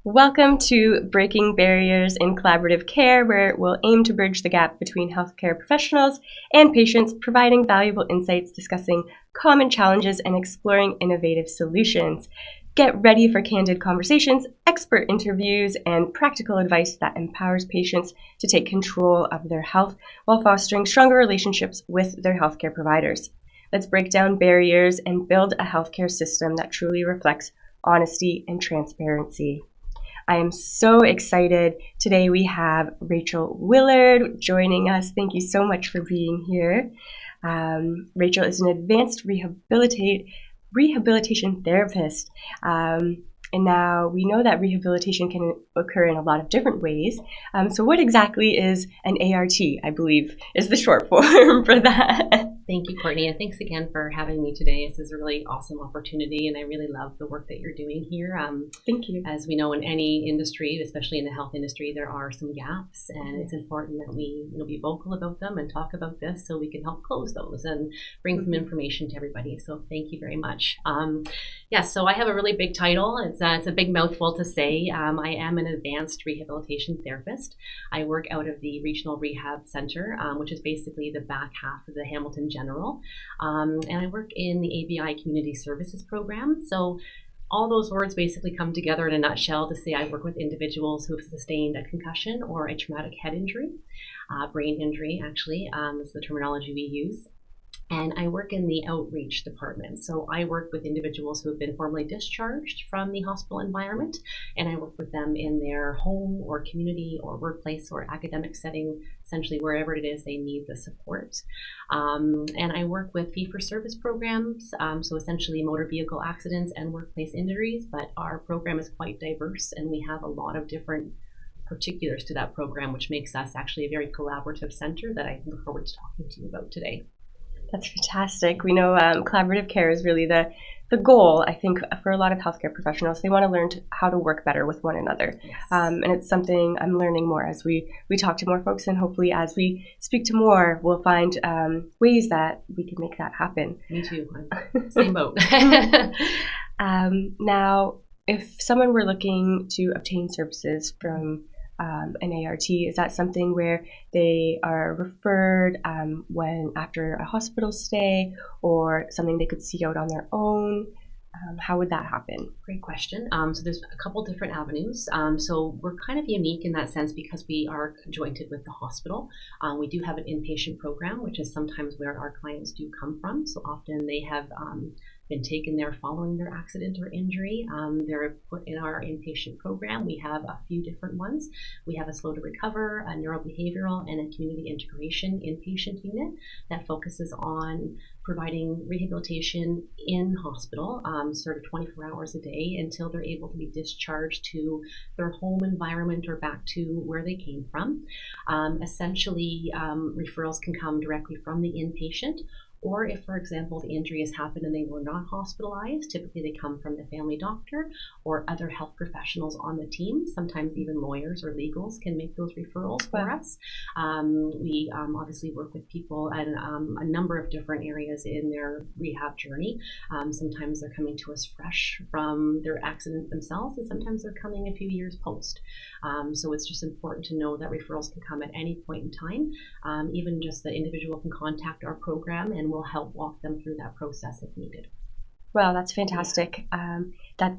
Welcome to Breaking Barriers in Collaborative Care, where we'll aim to bridge the gap between healthcare professionals and patients, providing valuable insights, discussing common challenges, and exploring innovative solutions. Get ready for candid conversations, expert interviews, and practical advice that empowers patients to take control of their health while fostering stronger relationships with their healthcare providers. Let's break down barriers and build a healthcare system that truly reflects honesty and transparency. I am so excited. Today we have Rachel Willard joining us. Thank you so much for being here. Rachel is an advanced rehabilitation therapist. And now we know that rehabilitation can occur in a lot of different ways. So what exactly is an ART, I believe, is the short form for that? Thank you, Courtney, and thanks again for having me today. This is a really awesome opportunity, and I really love the work that you're doing here. Thank you. As we know, in any industry, especially in the health industry, there are some gaps, and it's important that we be vocal about them and talk about this so we can help close those and bring some information to everybody. So thank you very much. So I have a really big title. It's a big mouthful to say. I am an advanced rehabilitation therapist. I work out of the Regional Rehab Center, which is basically the back half of the Hamilton General. And I work in the ABI Community Services Program. So all those words basically come together in a nutshell to say I work with individuals who have sustained a concussion or a traumatic head injury, brain injury actually, is the terminology we use. And I work in the outreach department. So I work with individuals who have been formally discharged from the hospital environment, and I work with them in their home or community or workplace or academic setting, essentially wherever it is they need the support. And I work with fee-for-service programs, so essentially motor vehicle accidents and workplace injuries, but our program is quite diverse and we have a lot of different particulars to that program, which makes us actually a very collaborative center that I look forward to talking to you about today. That's fantastic. We know collaborative care is really the goal, I think, for a lot of healthcare professionals. They want to learn how to work better with one another. Yes. And it's something I'm learning more as we talk to more folks, and hopefully as we speak to more, we'll find ways that we can make that happen. Me too. Same boat. Now, if someone were looking to obtain services from an ART, is that something where they are referred when after a hospital stay, or something they could seek out on their own? How would that happen? Great question. So there's a couple different avenues. So we're kind of unique in that sense because we are jointed with the hospital. We do have an inpatient program, which is sometimes where our clients do come from. So often they have been taken there following their accident or injury. They're put in our inpatient program. We have a few different ones. We have a slow to recover, a neurobehavioral, and a community integration inpatient unit that focuses on providing rehabilitation in hospital, sort of 24 hours a day until they're able to be discharged to their home environment or back to where they came from. Essentially, referrals can come directly from the inpatient, or if, for example, the injury has happened and they were not hospitalized, typically they come from the family doctor or other health professionals on the team. Sometimes even lawyers or legals can make those referrals for us. We obviously work with people in a number of different areas in their rehab journey. Sometimes they're coming to us fresh from their accident themselves, and sometimes they're coming a few years post. So it's just important to know that referrals can come at any point in time. Even just the individual can contact our program and we'll help walk them through that process if needed. Well, that's fantastic. That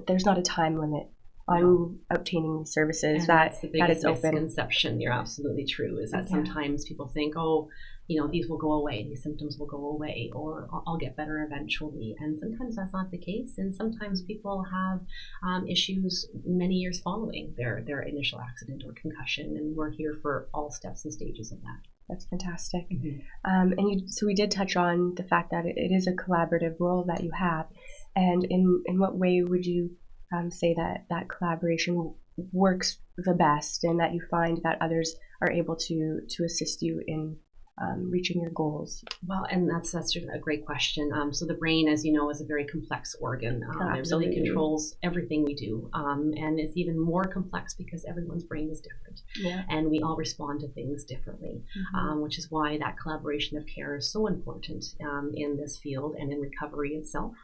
there's not a time limit on obtaining these services. That it's open. Misconception. You're absolutely true. Is that sometimes people think, these will go away, these symptoms will go away, or I'll get better eventually. And sometimes that's not the case. And sometimes people have issues many years following their initial accident or concussion. And we're here for all steps and stages of that. That's fantastic. Mm-hmm. So we did touch on the fact that it is a collaborative role that you have. And in what way would you say that collaboration works the best, and that you find that others are able to assist you in reaching your goals? Well, and that's just a great question. So the brain, as you know, is a very complex organ. It really controls everything we do. And it's even more complex because everyone's brain is different. Yeah. And we all respond to things differently, which is why that collaboration of care is so important in this field and in recovery itself.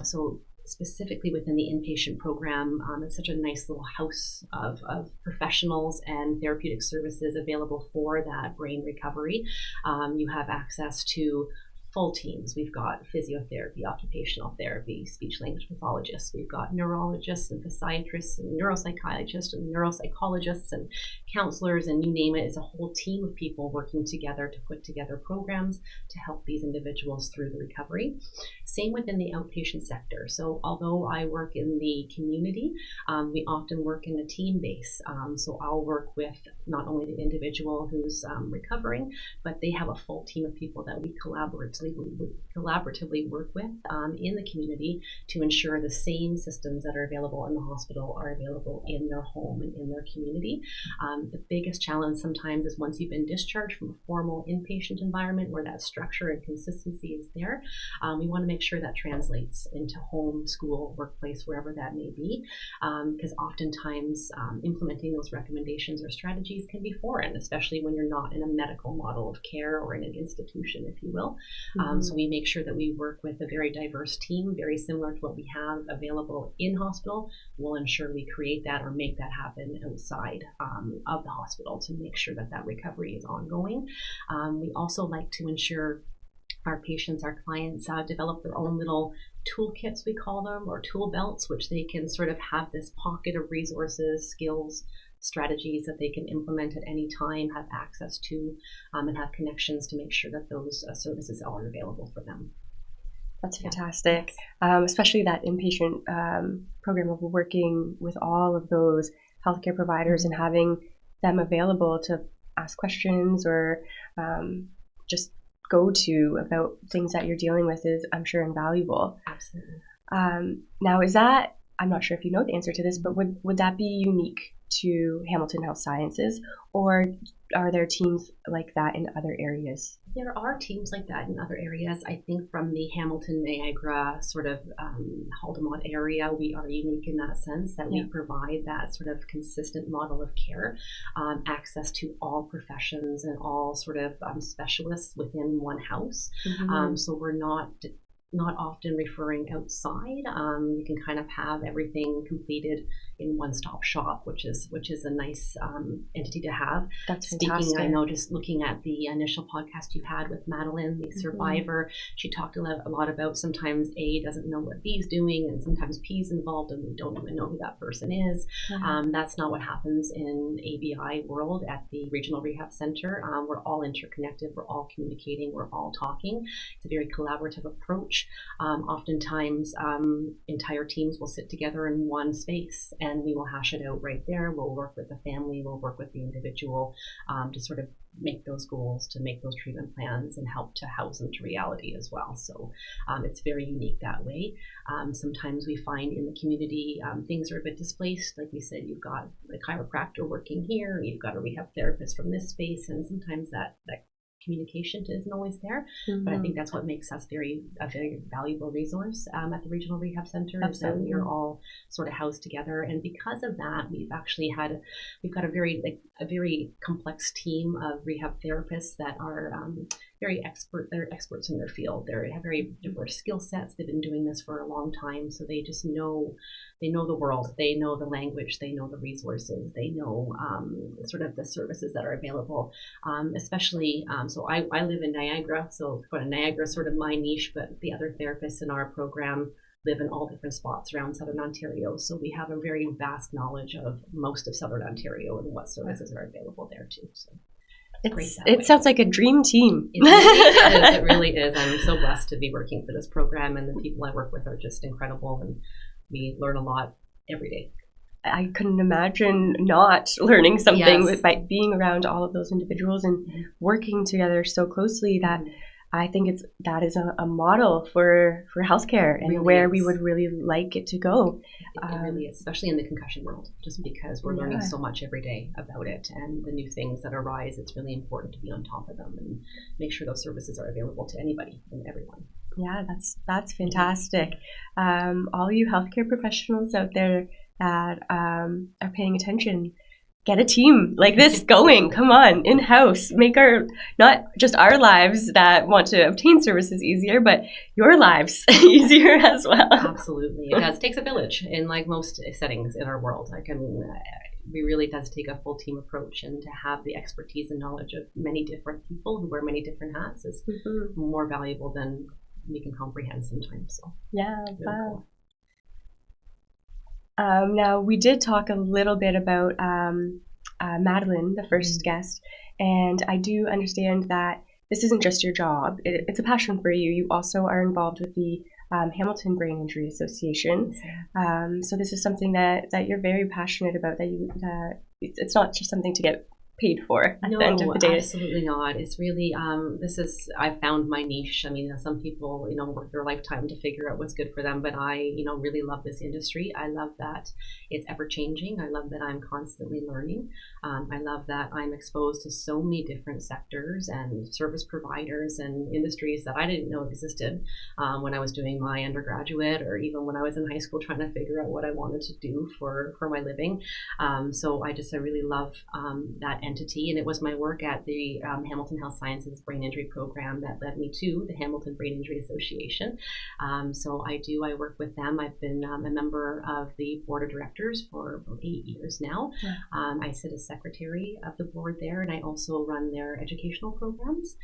So specifically within the inpatient program, it's such a nice little house of professionals and therapeutic services available for that brain recovery. You have access to full teams. We've got physiotherapy, occupational therapy, speech language pathologists. We've got neurologists and physiatrists and neuropsychiatrists and neuropsychologists and counselors, and you name it. It's a whole team of people working together to put together programs to help these individuals through the recovery. Same within the outpatient sector. So although I work in the community, we often work in a team base. So I'll work with not only the individual who's recovering, but they have a full team of people that we collaboratively work with in the community to ensure the same systems that are available in the hospital are available in their home and in their community. The biggest challenge sometimes is once you've been discharged from a formal inpatient environment where that structure and consistency is there, we want to make sure that translates into home, school, workplace, wherever that may be, because oftentimes implementing those recommendations or strategies can be foreign, especially when you're not in a medical model of care or in an institution, if you will. So we make sure that we work with a very diverse team, very similar to what we have available in hospital. We'll ensure we create that or make that happen outside of the hospital to make sure that that recovery is ongoing. We also like to ensure our patients, our clients develop their own little toolkits, we call them, or tool belts, which they can sort of have this pocket of resources, skills, strategies that they can implement at any time, have access to, and have connections to make sure that those services are available for them. That's fantastic, especially that inpatient program of working with all of those healthcare providers and having them available to ask questions or just go to about things that you're dealing with is, I'm sure, invaluable. Absolutely. Now, is that, I'm not sure if you know the answer to this, but would that be unique to Hamilton Health Sciences, or are there teams like that in other areas? There are teams like that in other areas. I think from the Hamilton, Niagara sort of Haldimand area, we are unique in that sense that we provide that sort of consistent model of care, access to all professions and all sort of specialists within one house. So we're not often referring outside. You can kind of have everything completed in one-stop shop, which is a nice entity to have. That's fantastic. I know, just looking at the initial podcast you had with Madeline, the survivor, she talked a lot about sometimes A doesn't know what B is doing, and sometimes P is involved and we don't even know who that person is. That's not what happens in ABI world at the Regional Rehab Center. We're all interconnected, we're all communicating, we're all talking. It's a very collaborative approach. Oftentimes, entire teams will sit together in one space and we will hash it out right there. We'll work with the family, we'll work with the individual to sort of make those goals, to make those treatment plans and help to house them to reality as well. So it's very unique that way. Sometimes we find in the community things are a bit displaced. Like we said, you've got a chiropractor working here, you've got a rehab therapist from this space, and sometimes that communication isn't always there, but I think that's what makes us a very valuable resource at the Regional Rehab Center. Is that we are all sort of housed together, and because of that, we've got a very complex team of rehab therapists that are very expert. They're experts in their field. They have very diverse skill sets. They've been doing this for a long time, so they just know. They know the world. They know the language. They know the resources. They know sort of the services that are available. Especially, so I live in Niagara, so Niagara is sort of my niche, but the other therapists in our program live in all different spots around Southern Ontario. So we have a very vast knowledge of most of Southern Ontario and what services are available there too. So. It sounds like a dream team. It really is. I'm so blessed to be working for this program, and the people I work with are just incredible, and we learn a lot every day. I couldn't imagine not learning something by being around all of those individuals and working together so closely. That I think that is a model for healthcare and really where we would really like it to go. It really is, especially in the concussion world, just because we're learning so much every day about it and the new things that arise. It's really important to be on top of them and make sure those services are available to anybody and everyone. Yeah, that's fantastic. All you healthcare professionals out there that are paying attention, get a team like this going. Come on, in-house. Make not just our lives that want to obtain services easier, but your lives easier as well. Absolutely. It does. It takes a village in like most settings in our world. Like, I mean, it really does take a full team approach, and to have the expertise and knowledge of many different people who wear many different hats is more valuable than we can comprehend sometimes. So yeah, really wow. Cool. Now, we did talk a little bit about Madeline, the first guest, and I do understand that this isn't just your job. It's a passion for you. You also are involved with the Hamilton Brain Injury Association. So this is something that you're very passionate about, that it's not just something to get paid for at the end of the day. Absolutely not. It's really, I found my niche. I mean, some people, work their lifetime to figure out what's good for them, but I, really love this industry. I love that it's ever changing. I love that I'm constantly learning. I love that I'm exposed to so many different sectors and service providers and industries that I didn't know existed when I was doing my undergraduate, or even when I was in high school trying to figure out what I wanted to do for my living. So I really love that entity, and it was my work at the Hamilton Health Sciences Brain Injury Program that led me to the Hamilton Brain Injury Association. So I work with them. I've been a member of the board of directors for about 8 years now. I sit as secretary of the board there, and I also run their educational programs,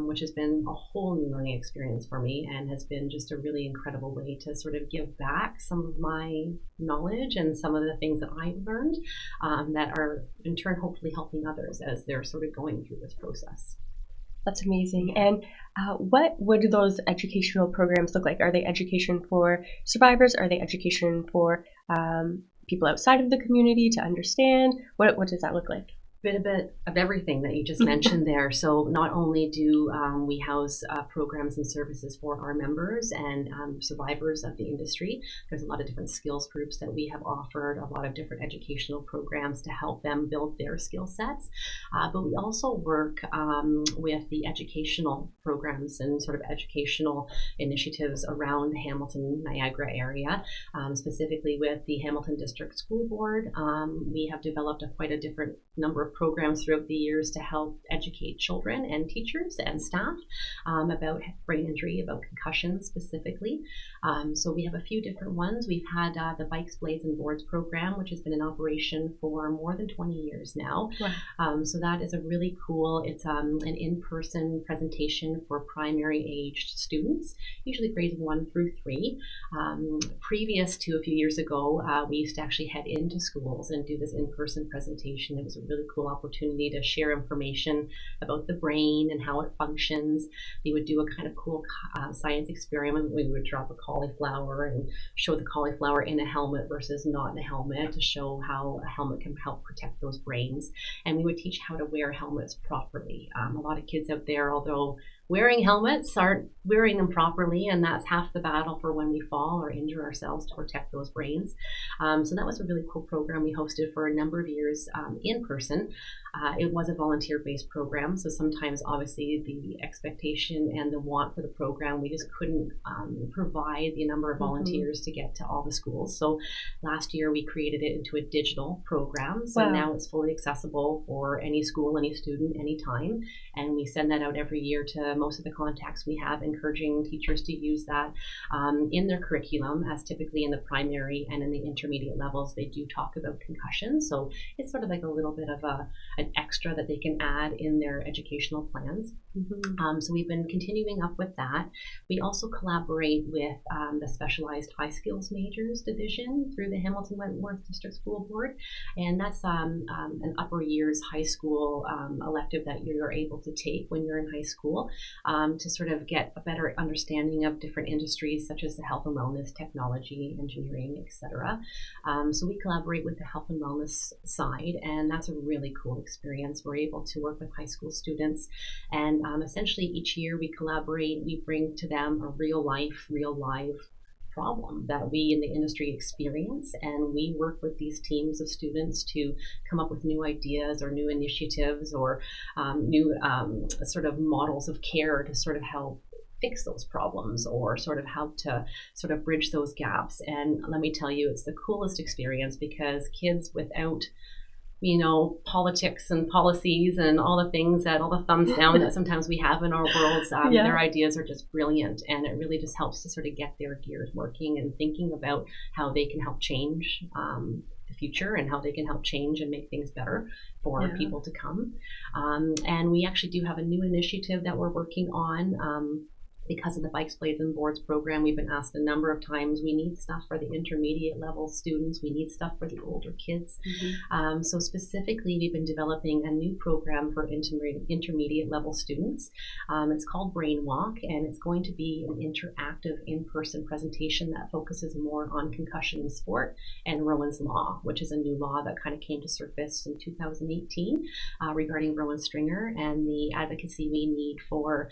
which has been a whole new learning experience for me, and has been just a really incredible way to sort of give back some of my knowledge and some of the things that I've learned that are in turn hopefully helping others as they're sort of going through this process. That's amazing. And what do those educational programs look like? Are they education for survivors? Are they education for people outside of the community to understand? What does that look like? A bit of everything that you just mentioned there. So not only do we house programs and services for our members and survivors of the industry, there's a lot of different skills groups that we have offered, a lot of different educational programs to help them build their skill sets. But we also work with the educational programs and sort of educational initiatives around the Hamilton, Niagara area, specifically with the Hamilton District School Board. We have developed quite a different number of programs throughout the years to help educate children and teachers and staff about brain injury, about concussions specifically. So we have a few different ones. We've had the Bikes, Blades, and Boards program, which has been in operation for more than 20 years now. Wow. So that is a really cool, it's an in-person presentation for primary aged students, usually grades 1 through 3. Previous to a few years ago, we used to actually head into schools and do this in-person presentation. It was a really cool opportunity to share information about the brain and how it functions. We would do a kind of cool science experiment. We would drop a cauliflower and show the cauliflower in a helmet versus not in a helmet to show how a helmet can help protect those brains. And we would teach how to wear helmets properly. A lot of kids out there, although wearing helmets, aren't wearing them properly, and that's half the battle for when we fall or injure ourselves to protect those brains. So that was a really cool program we hosted for a number of years in person. It was a volunteer-based program, so sometimes obviously the expectation and the want for the program, we just couldn't provide the number of volunteers to get to all the schools. So last year we created it into a digital program, so now it's fully accessible for any school, any student, anytime, and we send that out every year to most of the contacts we have, encouraging teachers to use that in their curriculum, as typically in the primary and in the intermediate levels they do talk about concussions. So it's sort of like a little bit of an extra that they can add in their educational plans. So we've been continuing up with that. We also collaborate with the Specialized High Skills Majors Division through the Hamilton Wentworth District School Board, and that's an upper years high school elective that you're able to take when you're in high school to sort of get a better understanding of different industries such as the health and wellness, technology, engineering, etc. So we collaborate with the health and wellness side, and that's a really cool experience. We're able to work with high school students, and essentially each year we collaborate, we bring to them a real live problem that we in the industry experience, and we work with these teams of students to come up with new ideas or new initiatives or new sort of models of care to sort of help fix those problems or sort of how to sort of bridge those gaps. And let me tell you, it's the coolest experience because kids without politics and policies and all the things all the thumbs down that sometimes we have in our worlds. Their ideas are just brilliant, and it really just helps to sort of get their gears working and thinking about how they can help change the future and how they can help change and make things better for people to come. And we actually do have a new initiative that we're working on. Because of the Bikes, Blades, and Boards program, we've been asked a number of times, we need stuff for the intermediate level students, we need stuff for the older kids. So specifically, we've been developing a new program for intermediate level students. It's called Brain Walk, and it's going to be an interactive in-person presentation that focuses more on concussion in sport and Rowan's Law, which is a new law that kind of came to surface in 2018 regarding Rowan Stringer and the advocacy we need for,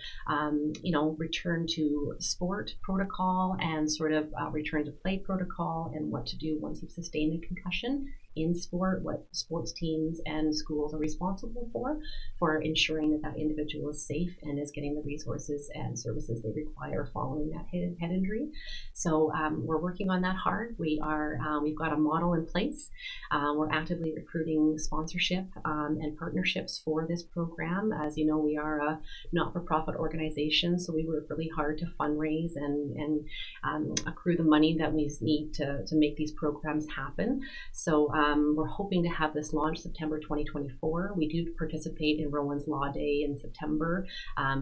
return to sport protocol and sort of return to play protocol, and what to do once you've sustained a concussion in sport, what sports teams and schools are responsible for ensuring that individual is safe and is getting the resources and services they require following that head injury. So we're working on that hard. We've got a model in place. We're actively recruiting sponsorship and partnerships for this program. As you know, we are a not-for-profit organization, so we work really hard to fundraise and accrue the money that we need to make these programs happen. So we're hoping to have this launch September 2024. We do participate in Rowan's Law Day in September,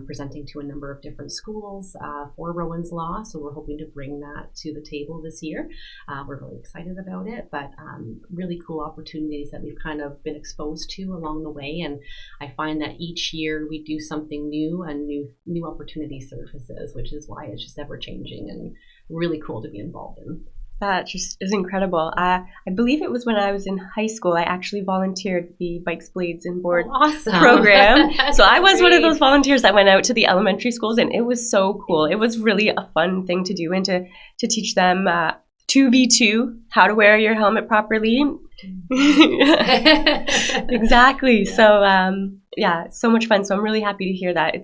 presenting to a number of different schools for Rowan's Law. So we're hoping to bring that to the table this year. We're really excited about it, but really cool opportunities that we've kind of been exposed to along the way. And I find that each year we do something new and new opportunity surfaces, which is why it's just ever changing and really cool to be involved in. That just is incredible. I believe it was when I was in high school, I actually volunteered the Bikes, Blades, and Boards program. So I was one of those volunteers that went out to the elementary schools, and it was so cool. It was really a fun thing to do, and to teach them 2v2, how to wear your helmet properly. Exactly. Yeah. So much fun. So I'm really happy to hear that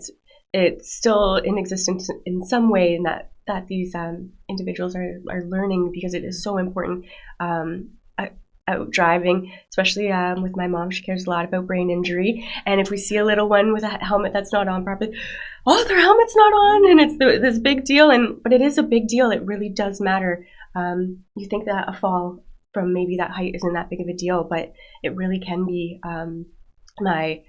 it's still in existence in some way, in that these individuals are learning, because it is so important out driving, especially with my mom. She cares a lot about brain injury, and if we see a little one with a helmet that's not on properly, their helmet's not on, and it's this big deal, but it is a big deal. It really does matter. You think that a fall from maybe that height isn't that big of a deal, but it really can be. My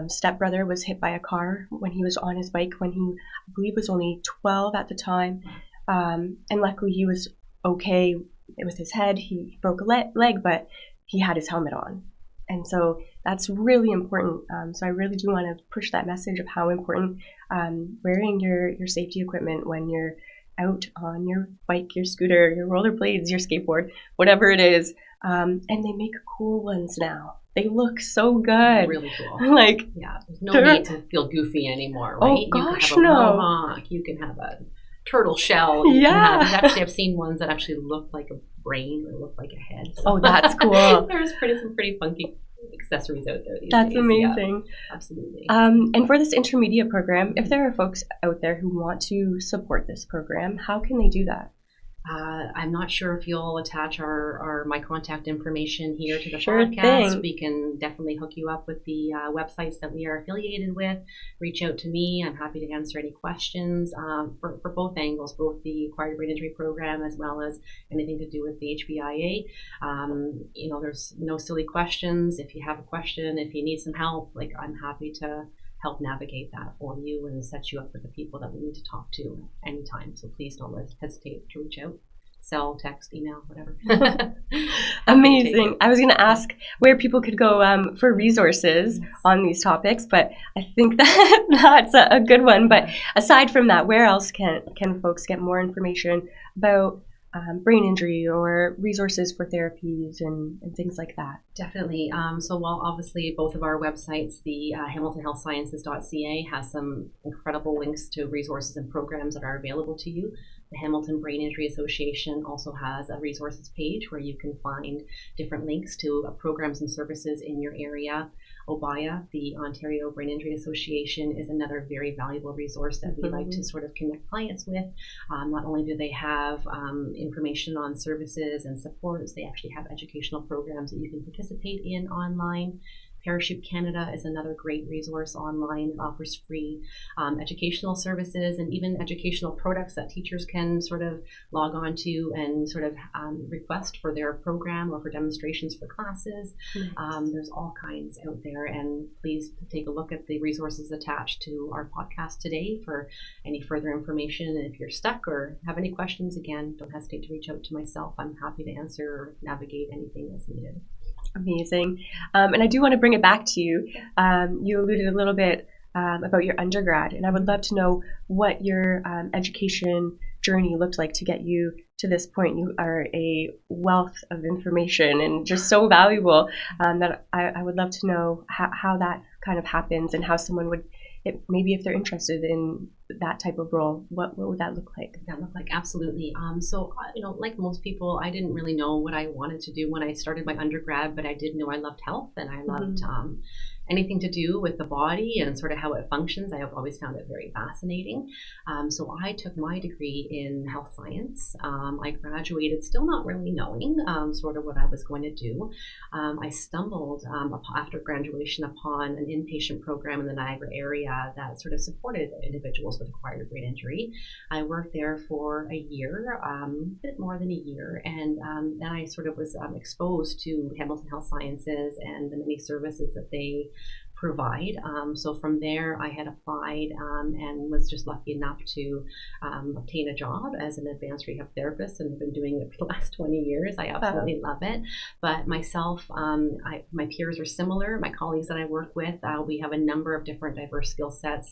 stepbrother was hit by a car when he was on his bike when he, I believe, was only 12 at the time. And luckily he was okay with his head. He broke a leg, but he had his helmet on. And so that's really important. So I really do want to push that message of how important wearing your safety equipment when you're out on your bike, your scooter, your rollerblades, your skateboard, whatever it is. And they make cool ones now. They look so good. Really cool. There's no need to feel goofy anymore, right? Oh gosh, you can have a mohawk, you can have a turtle shell. I've seen ones that actually look like a brain or look like a head. So that's cool. There's some pretty funky accessories out there these days. That's amazing. Yeah, absolutely. And for this intermediate program, if there are folks out there who want to support this program, how can they do that? I'm not sure if you'll attach my contact information here to the podcast. Thing. We can definitely hook you up with the websites that we are affiliated with. Reach out to me. I'm happy to answer any questions for both angles, both the Acquired Brain Injury Program as well as anything to do with the HBIA. There's no silly questions. If you have a question, if you need some help, I'm happy to help navigate that for you and set you up with the people that we need to talk to anytime. So please don't hesitate to reach out. Cell, text, email, whatever. Amazing. I was going to ask where people could go for resources on these topics, but I think that's a good one. But aside from that, where else can folks get more information about brain injury or resources for therapies and things like that? Definitely. So while obviously both of our websites, the hamiltonhealthsciences.ca has some incredible links to resources and programs that are available to you. The Hamilton Brain Injury Association also has a resources page where you can find different links to programs and services in your area. OBIA, the Ontario Brain Injury Association, is another very valuable resource that we like to sort of connect clients with. Not only do they have information on services and supports, they actually have educational programs that you can participate in online. Parachute Canada is another great resource online. It offers free educational services and even educational products that teachers can sort of log on to and sort of request for their program or for demonstrations for classes. Nice. There's all kinds out there, and please take a look at the resources attached to our podcast today for any further information. And if you're stuck or have any questions, again, don't hesitate to reach out to myself. I'm happy to answer or navigate anything that's needed. Amazing. And I do want to bring it back to you. You alluded a little bit about your undergrad, and I would love to know what your education journey looked like to get you to this point. You are a wealth of information and just so valuable that I would love to know how that kind of happens and how someone would, maybe if they're interested in that type of role, what would that look like? Absolutely. So, like most people, I didn't really know what I wanted to do when I started my undergrad, but I did know I loved health and I loved anything to do with the body and sort of how it functions. I have always found it very fascinating. So I took my degree in health science. I graduated still not really knowing sort of what I was going to do. I stumbled after graduation upon an inpatient program in the Niagara area that sort of supported individuals with acquired brain injury. I worked there for a year, a bit more than a year, and then I sort of was exposed to Hamilton Health Sciences and the many services that they provide. So from there, I had applied and was just lucky enough to obtain a job as an advanced rehab therapist, and I've been doing it for the last 20 years. I absolutely love it. But myself, my peers are similar. My colleagues that I work with, we have a number of different diverse skill sets,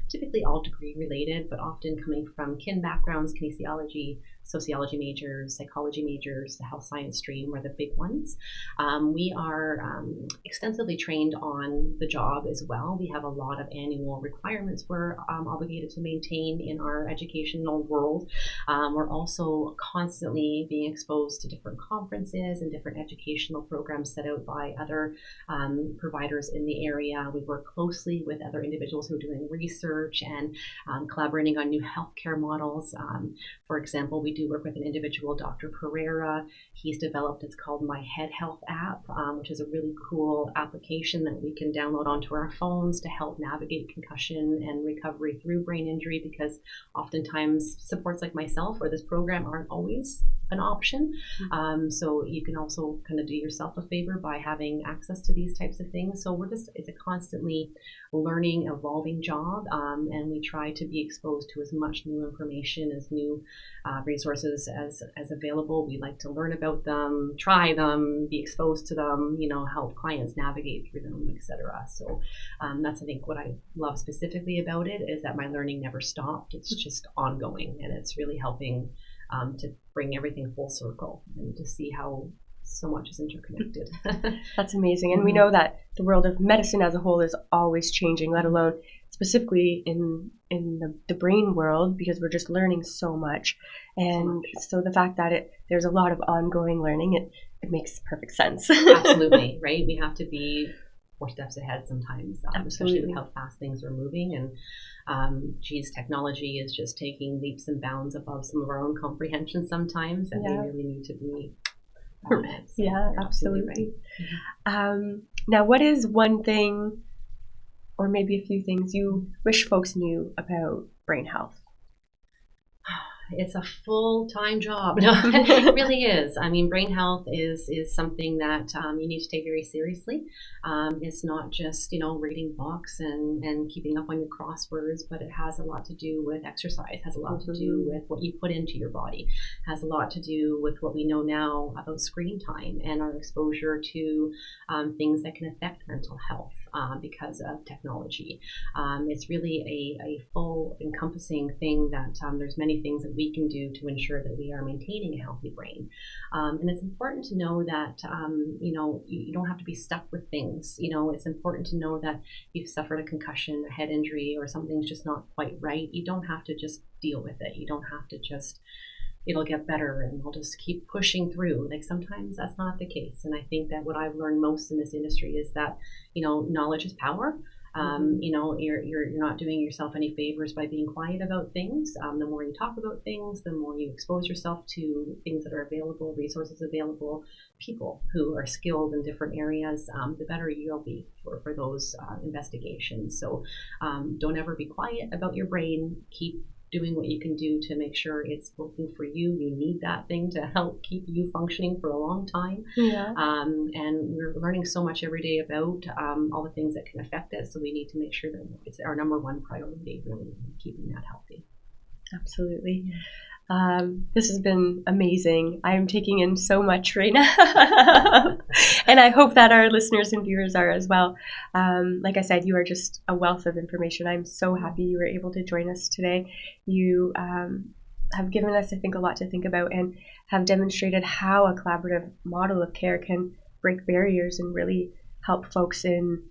typically all degree related, but often coming from kin backgrounds, kinesiology, sociology majors, psychology majors. The health science stream are the big ones. We are extensively trained on the job as well. We have a lot of annual requirements we're obligated to maintain in our educational world. We're also constantly being exposed to different conferences and different educational programs set out by other providers in the area. We work closely with other individuals who are doing research and collaborating on new healthcare models. For example, we do work with an individual, Dr. Pereira. He's developed, it's called My Head Health app, which is a really cool application that we can download onto our phones to help navigate concussion and recovery through brain injury, because oftentimes supports like myself or this program aren't always an option. So you can also kind of do yourself a favor by having access to these types of things. So it's a constantly learning, evolving job, and we try to be exposed to as much new information, as new resources as available. We like to learn about them, try them, be exposed to them, help clients navigate through them, etc. So that's, I think, what I love specifically about it, is that my learning never stopped. It's just ongoing, and it's really helping to bring everything full circle and to see how so much is interconnected. That's amazing. And we know that the world of medicine as a whole is always changing, let alone specifically in the brain world, because we're just learning so much. And so the fact that there's a lot of ongoing learning, it makes perfect sense. Absolutely, right? We have to be 4 steps ahead sometimes, especially with how fast things are moving. And technology is just taking leaps and bounds above some of our own comprehension sometimes, and we really need to be on it. So absolutely. Right. Now, what is one thing, or maybe a few things, you wish folks knew about brain health? It's a full-time job. No, it really is. I mean, brain health is something that you need to take very seriously. It's not just, reading books and keeping up on your crosswords, but it has a lot to do with exercise, has a lot to do with what you put into your body, has a lot to do with what we know now about screen time and our exposure to things that can affect mental health because of technology. It's really a full encompassing thing that there's many things that we can do to ensure that we are maintaining a healthy brain. And it's important to know that, you don't have to be stuck with things. It's important to know that you've suffered a concussion, a head injury, or something's just not quite right. You don't have to just deal with it. You don't have to just it'll get better and we'll just keep pushing through. Like sometimes that's not the case. And I think that what I've learned most in this industry is that, knowledge is power. You're not doing yourself any favors by being quiet about things. The more you talk about things, the more you expose yourself to things that are available, resources available, people who are skilled in different areas, the better you'll be for those investigations. So don't ever be quiet about your brain. Keep doing what you can do to make sure it's working for you. You need that thing to help keep you functioning for a long time. Yeah. And we're learning so much every day about all the things that can affect it. So we need to make sure that it's our number one priority, really keeping that healthy. Absolutely. This has been amazing. I'm taking in so much right now. And I hope that our listeners and viewers are as well. Like I said, you are just a wealth of information. I'm so happy you were able to join us today. You have given us, I think, a lot to think about and have demonstrated how a collaborative model of care can break barriers and really help folks in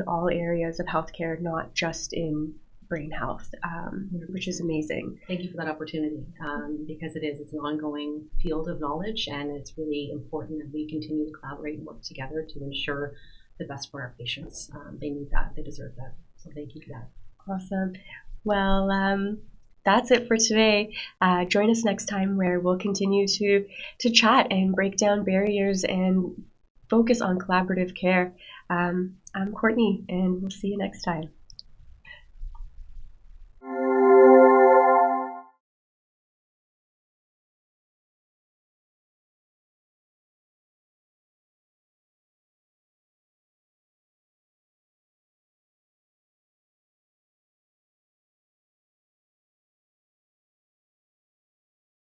all areas of healthcare, not just in brain health, which is amazing. Thank you for that opportunity, because it's an ongoing field of knowledge, and it's really important that we continue to collaborate and work together to ensure the best for our patients. They need that. They deserve that. So thank you for that. Awesome. Well, that's it for today. Join us next time where we'll continue to chat and break down barriers and focus on collaborative care. I'm Courtney, and we'll see you next time.